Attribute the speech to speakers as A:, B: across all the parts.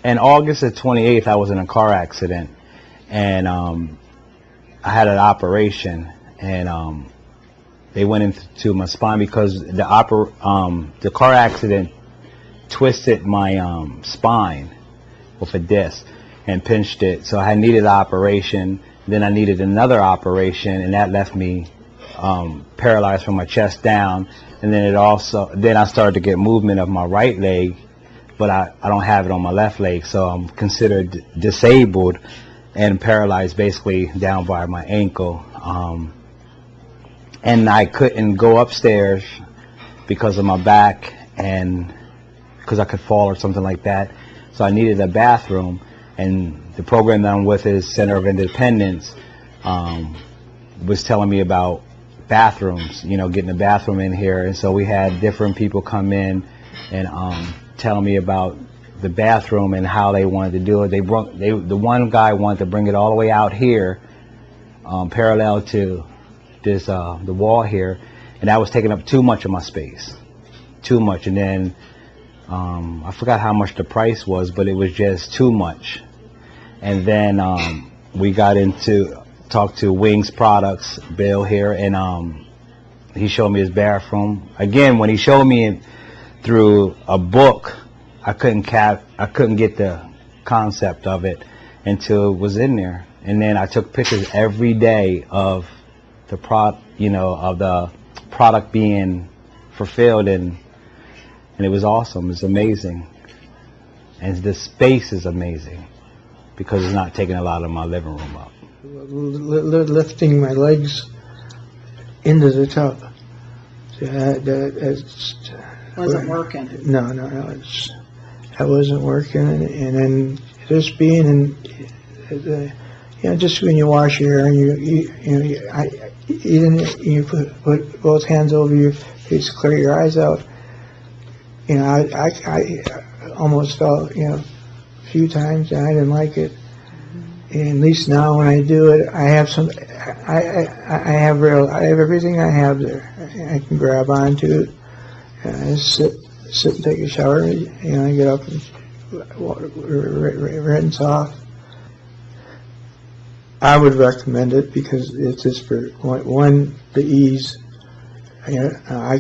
A: in August of 28th, I was in a car accident, and I had an operation, and they went into my spine because the car accident twisted my spine with a disc and pinched it. So I needed an operation. Then I needed another operation, and that left me paralyzed from my chest down. And then then I started to get movement of my right leg, but I don't have it on my left leg, so I'm considered disabled and paralyzed basically down by my ankle. And I couldn't go upstairs because of my back and because I could fall or something like that. So I needed a bathroom, and the program that I'm with is Center of Independence was telling me about bathrooms, you know, getting a bathroom in here. And so we had different people come in and telling me about the bathroom and how they wanted to do it. The one guy wanted to bring it all the way out here, parallel to this the wall here, and that was taking up too much of my space, too much. And then I forgot how much the price was, but it was just too much. And then we got into talked to Wyng's Products, Bill here, and he showed me his bathroom. Again, when he showed me through a book, I couldn't get the concept of it until it was in there. And then I took pictures every day of the product being fulfilled, and it was awesome. It's amazing, and the space is amazing because it's not taking a lot of my living room up.
B: Lifting my legs into the tub. That
C: wasn't working.
B: No, that wasn't working. And then just being in, just when you wash your hair and you put both hands over your face, clear your eyes out. I almost fell, a few times, and I didn't like it. And at least now when I do it, I have everything I have there. I can grab onto it. I sit and take a shower. I get up and rinse off. I would recommend it because it's just for one, the ease. I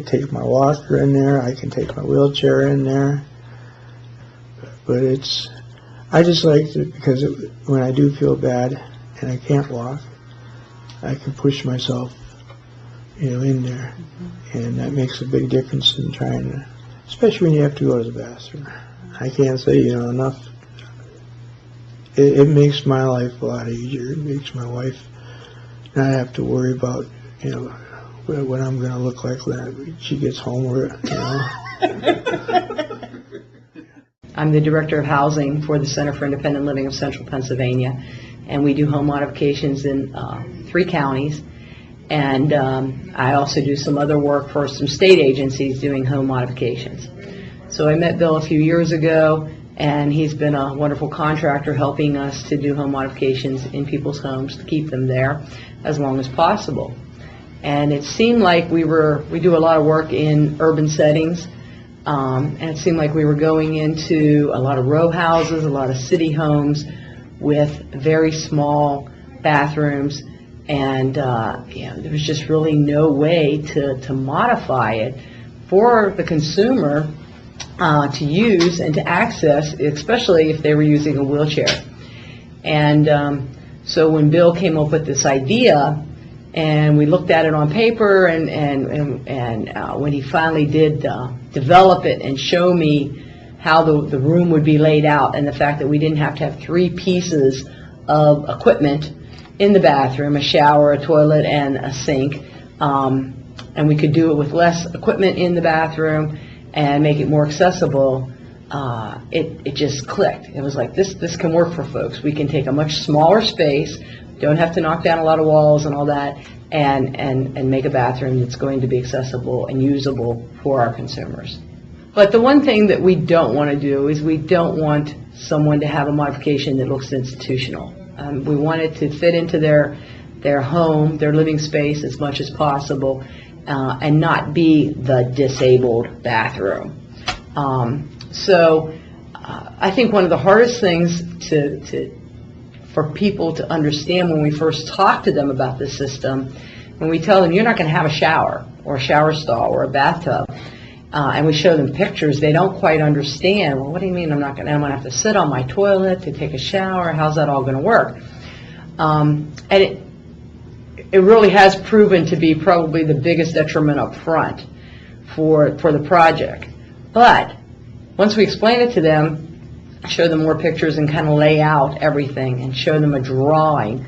B: take my walker in there. I can take my wheelchair in there. But I just like it because when I do feel bad and I can't walk, I can push myself, in there, and that makes a big difference in trying to, especially when you have to go to the bathroom. I can't say enough. It makes my life a lot easier. It makes my wife not have to worry about what I'm going to look like when she gets home.
C: I'm the Director of Housing for the Center for Independent Living of Central Pennsylvania, and we do home modifications in 3 counties. And I also do some other work for some state agencies doing home modifications. So I met Bill a few years ago, and he's been a wonderful contractor helping us to do home modifications in people's homes to keep them there as long as possible. And it seemed like we do a lot of work in urban settings, and it seemed like we were going into a lot of row houses, a lot of city homes with very small bathrooms, and there was just really no way to modify it for the consumer to use and to access, especially if they were using a wheelchair. And so when Bill came up with this idea, and we looked at it on paper, and when he finally did develop it and show me how the room would be laid out, and the fact that we didn't have to have 3 pieces of equipment in the bathroom, a shower, a toilet, and a sink, and we could do it with less equipment in the bathroom and make it more accessible, it just clicked. It was like, this can work for folks. We can take a much smaller space, don't have to knock down a lot of walls and all that, and make a bathroom that's going to be accessible and usable for our consumers. But the one thing that we don't want to do is we don't want someone to have a modification that looks institutional. We want it to fit into their home, their living space as much as possible, and not be the disabled bathroom. So I think one of the hardest things for people to understand when we first talk to them about this system, when we tell them you're not going to have a shower or a shower stall or a bathtub, and we show them pictures, they don't quite understand. Well, what do you mean I'm going to have to sit on my toilet to take a shower? How's that all going to work? And it really has proven to be probably the biggest detriment up front for the project. But once we explain it to them, show them more pictures and kind of lay out everything and show them a drawing,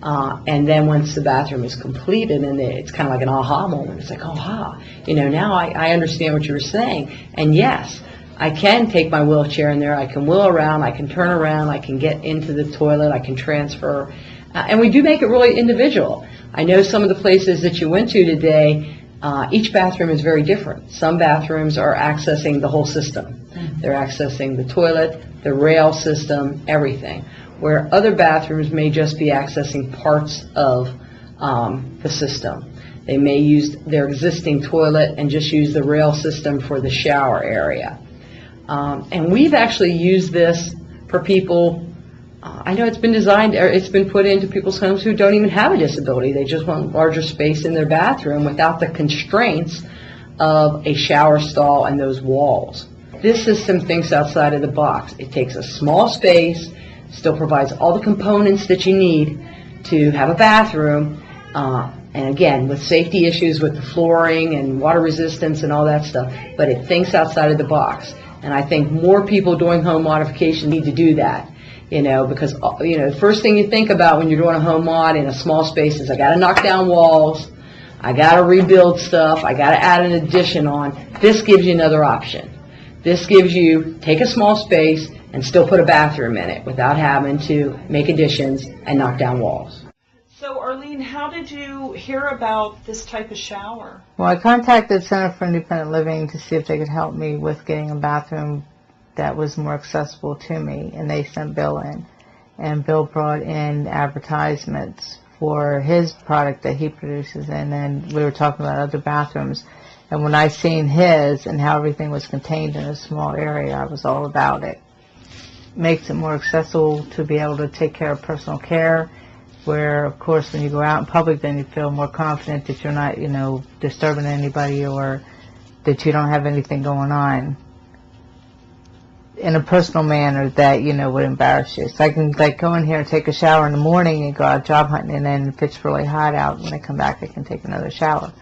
C: and then once the bathroom is completed, and it's kind of like an aha moment. It's like, aha, now I understand what you were saying. And yes, I can take my wheelchair in there, I can wheel around, I can turn around, I can get into the toilet, I can transfer. And we do make it really individual. I know some of the places that you went to today, each bathroom is very different. Some bathrooms are accessing the whole system. They're accessing the toilet, the rail system, everything. Where other bathrooms may just be accessing parts of the system. They may use their existing toilet and just use the rail system for the shower area. And we've actually used this for people. I know it's been designed, or it's been put into people's homes who don't even have a disability. They just want larger space in their bathroom without the constraints of a shower stall and those walls. This system thinks outside of the box. It takes a small space, still provides all the components that you need to have a bathroom, and again, with safety issues with the flooring and water resistance and all that stuff, but it thinks outside of the box. And I think more people doing home modification need to do that. Because the first thing you think about when you're doing a home mod in a small space is I got to knock down walls, I got to rebuild stuff, I got to add an addition on. This gives you another option. This gives you take a small space and still put a bathroom in it without having to make additions and knock down walls.
D: So Arlene, how did you hear about this type of shower?
E: Well, I contacted Center for Independent Living to see if they could help me with getting a bathroom that was more accessible to me, and they sent Bill in. And Bill brought in advertisements for his product that he produces, and then we were talking about other bathrooms. And when I seen his and how everything was contained in a small area, I was all about it. Makes it more accessible to be able to take care of personal care, where, of course, when you go out in public, then you feel more confident that you're not, disturbing anybody or that you don't have anything going on in a personal manner that, would embarrass you. So I can, go in here and take a shower in the morning and go out job hunting, and then if it's really hot out, when I come back, I can take another shower.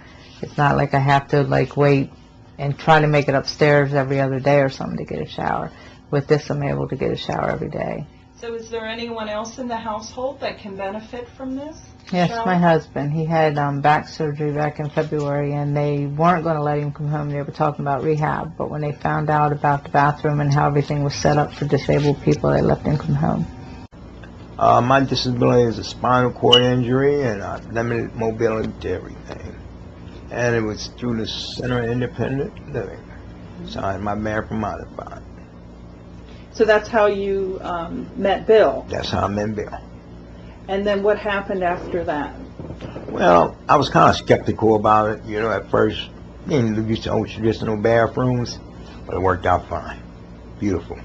E: It's not like I have to, wait and try to make it upstairs every other day or something to get a shower. With this, I'm able to get a shower every day.
D: So is there anyone else in the household that can benefit from this?
E: Yes,
D: shower?
E: my husband. He had back surgery back in February, and they weren't going to let him come home. They were talking about rehab, but when they found out about the bathroom and how everything was set up for disabled people, they let him come home.
F: My disability is a spinal cord injury and limited mobility to everything. And it was through the Center of Independent Living. So I had my bathroom modified.
D: So that's how you met Bill.
F: That's how I met Bill.
D: And then what happened after that?
F: Well, I was kind of skeptical about it, at first. Used to old traditional bathrooms, but it worked out fine. Beautiful.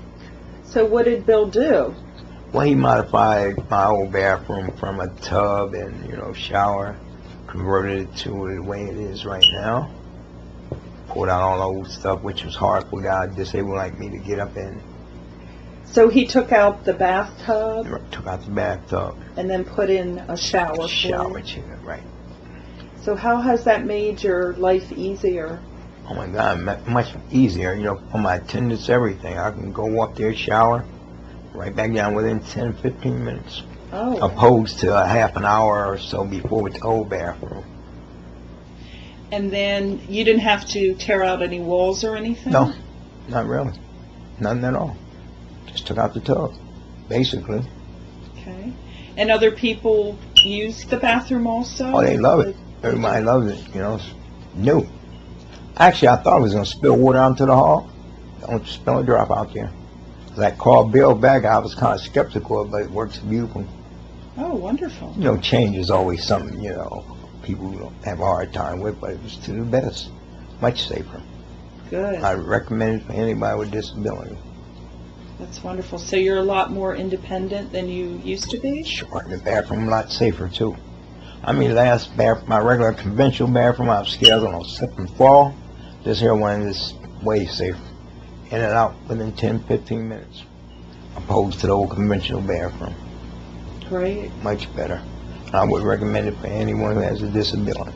D: So what did Bill do?
F: Well, he modified my old bathroom from a tub and, shower, converted it to the way it is right now. Pulled out all the old stuff, which was hard for a guy disabled like me to get up in.
D: So he took out the bathtub?
F: Took out the bathtub.
D: And then put in a shower.
F: Shower chair, right.
D: So how has that made your life easier?
F: Oh my God, much easier, for my attendance, everything. I can go up there, shower, right back down within 10, 15 minutes.
D: Oh.
F: Opposed to a half an hour or so before with the old bathroom.
D: And then you didn't have to tear out any walls or anything?
F: No, not really. Nothing at all. Just took out the tub, basically.
D: Okay. And other people use the bathroom also?
F: Oh, they love it. Everybody loves it, It's new. Actually, I thought I was going to spill water onto the hall. Don't spill a drop out there. I called Bill back. I was kind of skeptical, but it works beautiful.
D: Oh, wonderful.
F: Change is always something, people have a hard time with, but it was to the best. Much safer.
D: Good.
F: I recommend it for anybody with disability.
D: That's wonderful. So you're a lot more independent than you used to be?
F: Sure, the bathroom a lot safer too. I mean, my regular conventional bathroom, I was scared on a slip and fall. This here one is way safer. In and out within 10-15 minutes, opposed to the old conventional bathroom.
D: Great.
F: Much better. I would recommend it for anyone who has a disability.